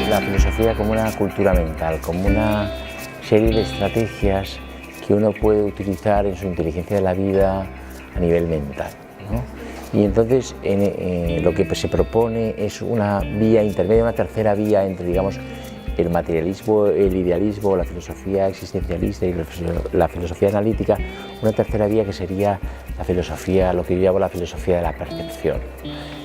La filosofía como una cultura mental, como una serie de estrategias que uno puede utilizar en su inteligencia de la vida a nivel mental, ¿no? Y entonces lo que se propone es una vía intermedia, una tercera vía entre, digamos, el materialismo, el idealismo, la filosofía existencialista y la filosofía analítica, una tercera vía que sería la filosofía, lo que yo llamo la filosofía de la percepción.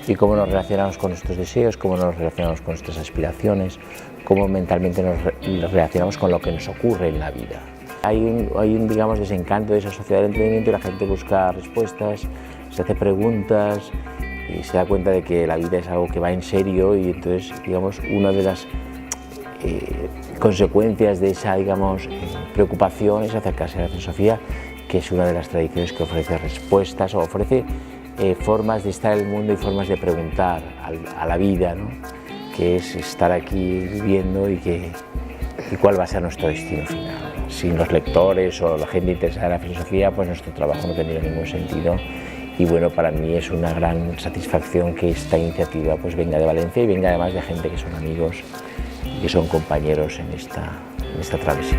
Y cómo nos relacionamos con nuestros deseos, cómo nos relacionamos con nuestras aspiraciones, cómo mentalmente nos relacionamos con lo que nos ocurre en la vida. Hay un digamos, desencanto de esa sociedad del entretenimiento y la gente busca respuestas, se hace preguntas y se da cuenta de que la vida es algo que va en serio y entonces, digamos, una de las consecuencias de esa, digamos, preocupación es acercarse a la filosofía, que es una de las tradiciones que ofrece respuestas o ofrece formas de estar en el mundo y formas de preguntar a la vida, ¿no? Que es estar aquí viviendo y cuál va a ser nuestro destino final. Sin los lectores o la gente interesada en la filosofía, pues nuestro trabajo no tendría ningún sentido. Y bueno, para mí es una gran satisfacción que esta iniciativa pues venga de Valencia y venga además de gente que son amigos y que son compañeros en esta travesía.